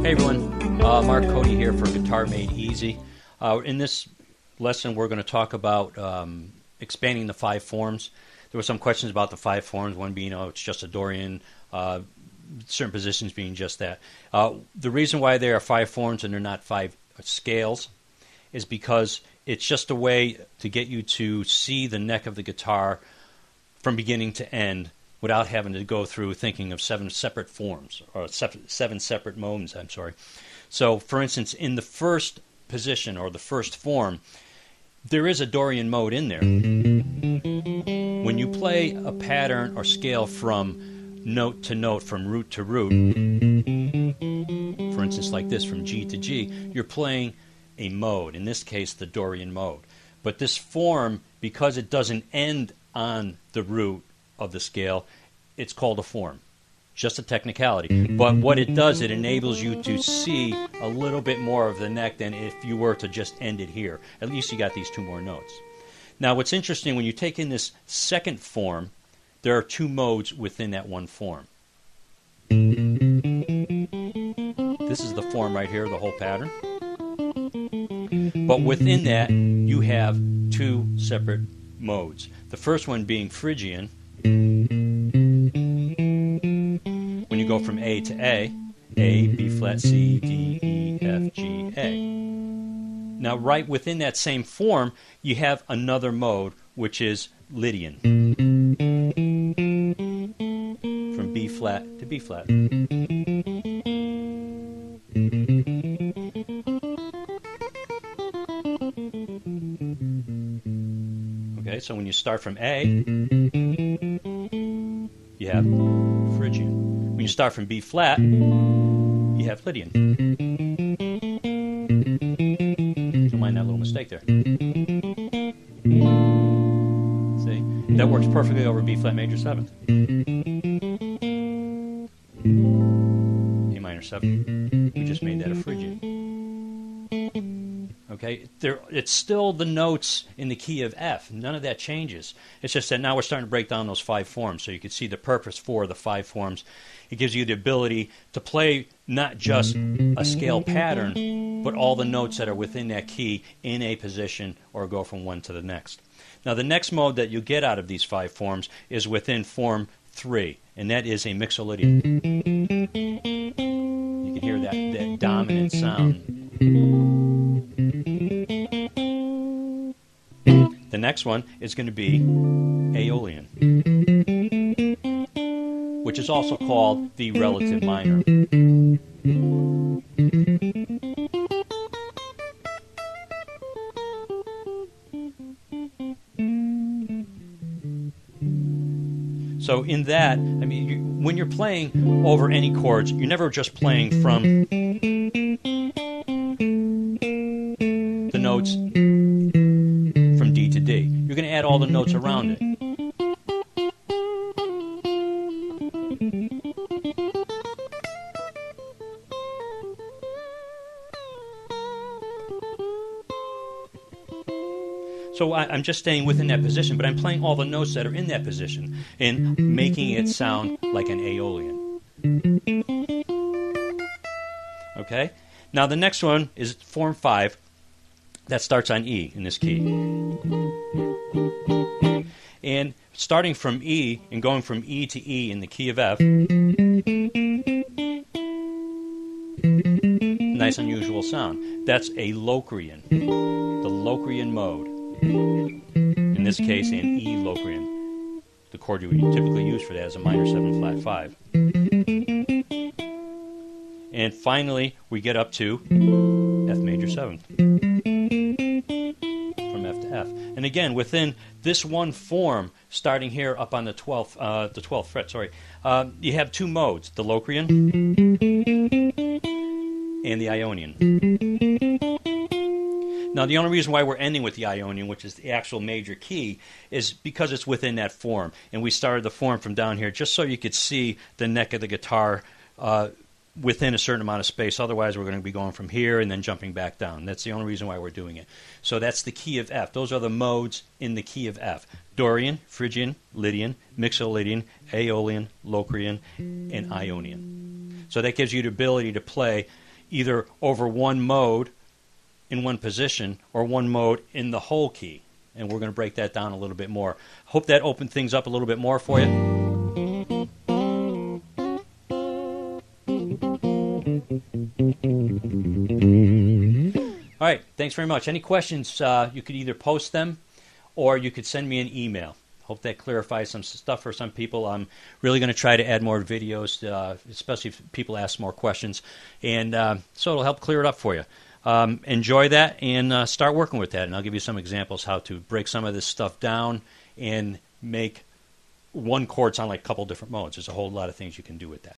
Hey everyone, Mark Cody here for Guitar Made Easy. In this lesson we're going to talk about expanding the 5 forms. There were some questions about the 5 forms, one being, it's just a Dorian, certain positions being just that. The reason why there are 5 forms and they're not 5 scales is because it's just a way to get you to see the neck of the guitar from beginning to end without having to go through thinking of 7 separate forms, or 7 separate modes, I'm sorry. So, for instance, in the first position, or the first form, there is a Dorian mode in there. When you play a pattern or scale from note to note, from root to root, for instance like this, from G to G, you're playing a mode, in this case the Dorian mode. But this form, because it doesn't end on the root of the scale, it's called a form. Just a technicality. But what it does, it enables you to see a little bit more of the neck than if you were to just end it here. At least you got these 2 more notes. Now what's interesting, when you take in this second form, there are 2 modes within that one form. This is the form right here, the whole pattern. But within that, you have 2 separate modes. The first one being Phrygian. When you go from A to A, B flat, C, D, E, F, G, A. Now right within that same form, you have another mode, which is Lydian. From B flat to B flat. Okay, so when you start from A, you have Phrygian. When you start from B flat, you have Lydian. Don't mind that little mistake there. See? That works perfectly over B flat major 7th. A minor 7. We just made that a Phrygian. Okay, it's still the notes in the key of F. None of that changes. It's just that now we're starting to break down those 5 forms, so you can see the purpose for the 5 forms. It gives you the ability to play not just a scale pattern, but all the notes that are within that key in a position, or go from one to the next. Now the next mode that you get out of these 5 forms is within form 3, and that is a Mixolydian. You can hear that dominant sound. The next one is going to be Aeolian, which is also called the relative minor. So in that, when you're playing over any chords, you're never just playing from the notes from D to D. You're going to add all the notes around it. So I'm just staying within that position, but I'm playing all the notes that are in that position and making it sound like an Aeolian. Okay? Now the next one is form 5. That starts on E in this key. And starting from E and going from E to E in the key of F, nice unusual sound. That's a Locrian, the Locrian mode. In this case, an E Locrian. The chord you would typically use for that is a minor 7 flat 5. And finally, we get up to F major 7. From F to F. And again, within this one form, starting here up on the 12th fret, you have 2 modes, the Locrian and the Ionian. Now, the only reason why we're ending with the Ionian, which is the actual major key, is because it's within that form. And we started the form from down here just so you could see the neck of the guitar within a certain amount of space. Otherwise, we're going to be going from here and then jumping back down. That's the only reason why we're doing it. So that's the key of F. Those are the modes in the key of F. Dorian, Phrygian, Lydian, Mixolydian, Aeolian, Locrian, and Ionian. So that gives you the ability to play either over one mode in one position or one mode in the whole key. And we're going to break that down a little bit more. Hope that opened things up a little bit more for you. All right, thanks very much. Any questions, you could either post them or you could send me an email. Hope that clarifies some stuff for some people. I'm really going to try to add more videos, especially if people ask more questions. And so it'll help clear it up for you. Enjoy that and start working with that. And I'll give you some examples how to break some of this stuff down and make one chord sound like a couple different modes. There's a whole lot of things you can do with that.